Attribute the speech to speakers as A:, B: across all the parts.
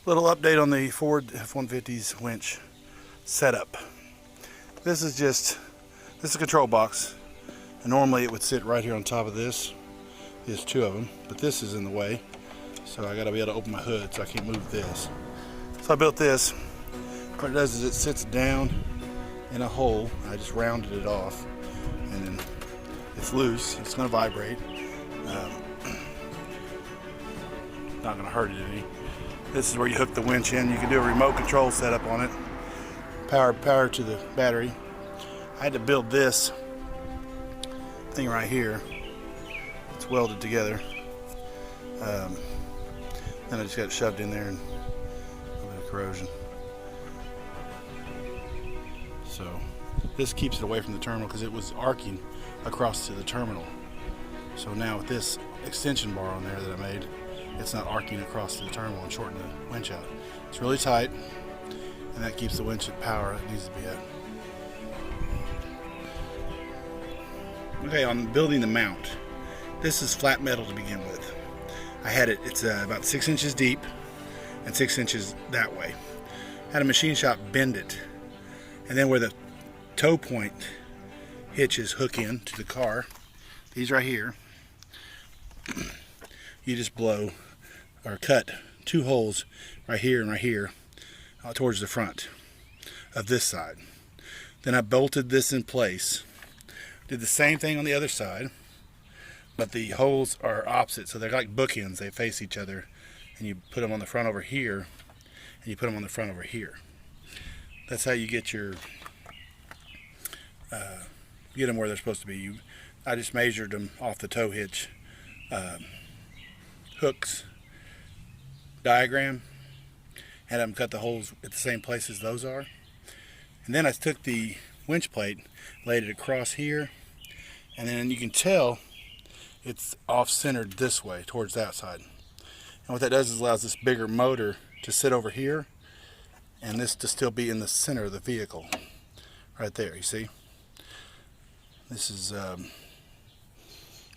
A: Little update on the Ford F-150's winch setup. This is a control box. And normally it would sit right here on top of this. There's two of them, but this is in the way. So I gotta be able to open my hood so I can't move this. So I built this. What it does is it sits down in a hole. I just rounded it off, and then it's loose. It's gonna vibrate. Not gonna hurt it any. This is where you hook the winch in. You can do a remote control setup on it. Power to the battery. I had to build this thing right here. It's welded together. Then I just got it shoved in there and a little bit of corrosion. So this keeps it away from the terminal because it was arcing across to the terminal. So now with this extension bar on there that I made, it's not arcing across to the terminal and shorting the winch out. It's really tight, and that keeps the winch at power it needs to be at. Okay, on building the mount, this is flat metal to begin with. I had it, it's about 6 inches deep and 6 inches that way. Had a machine shop bend it, and then where the toe point hitches hook in to the car, these right here, you just blow or cut 2 holes right here and right here towards the front of this side. Then I bolted this in place. Did the same thing on the other side, but the holes are opposite, so they're like bookends. They face each other, and you put them on the front over here, and you put them on the front over here. That's how you get your get them where they're supposed to be. I just measured them off the tow hitch hooks diagram, had them cut the holes at the same place as those are, and then I took the winch plate, laid it across here, and then you can tell it's off-centered this way towards that side. And what that does is allows this bigger motor to sit over here and this to still be in the center of the vehicle right there. You see, this is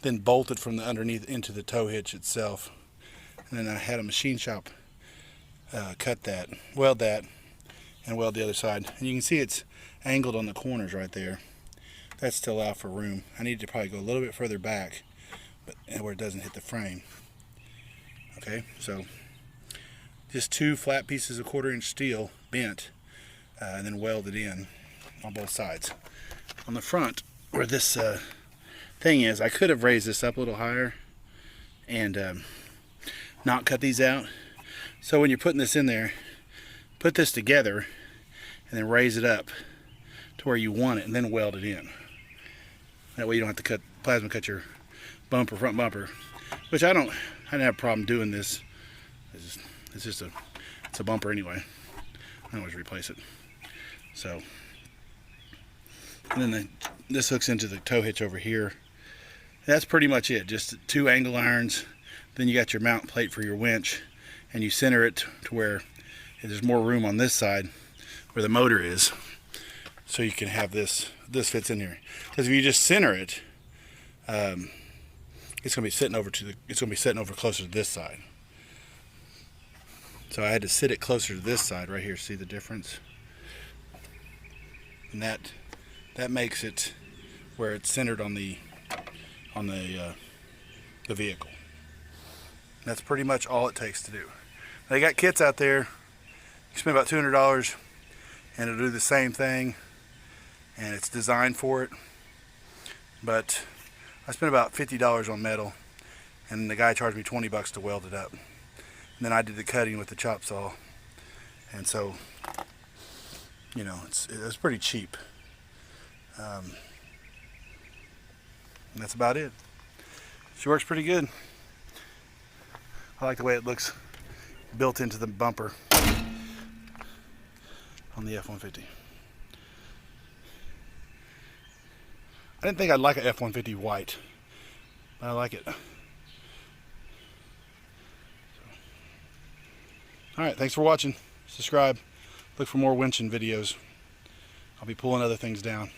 A: then bolted from the underneath into the tow hitch itself, and then I had a machine shop cut that, weld that, and weld the other side. And you can see it's angled on the corners right there. That's to allow for room. I need to probably go a little bit further back, but where it doesn't hit the frame. Okay, so just 2 flat pieces of 1/4 inch steel bent, and then welded in on both sides. On the front, where this thing is, I could have raised this up a little higher and not cut these out. So when you're putting this in there, put this together and then raise it up to where you want it, and then weld it in. That way you don't have to plasma cut your bumper, front bumper, which I didn't have a problem doing this. It's just a bumper anyway. I always replace it. So, and then this hooks into the tow hitch over here. That's pretty much it. Just 2 angle irons. Then you got your mount plate for your winch, and you center it to where there's more room on this side where the motor is, so you can have this fits in here. Because if you just center it, it's gonna be sitting over closer to this side. So I had to sit it closer to this side right here. See the difference? And that makes it where it's centered on the vehicle. That's pretty much all it takes to do. They got kits out there. You spend about $200 and it'll do the same thing, and it's designed for it. But I spent about $50 on metal, and the guy charged me 20 bucks to weld it up. And then I did the cutting with the chop saw, and so, you know, it was pretty cheap. And that's about it. She works pretty good. I like the way it looks built into the bumper on the F-150. I didn't think I'd like an F-150 white, but I like it. Alright, thanks for watching. Subscribe. Look for more winching videos. I'll be pulling other things down.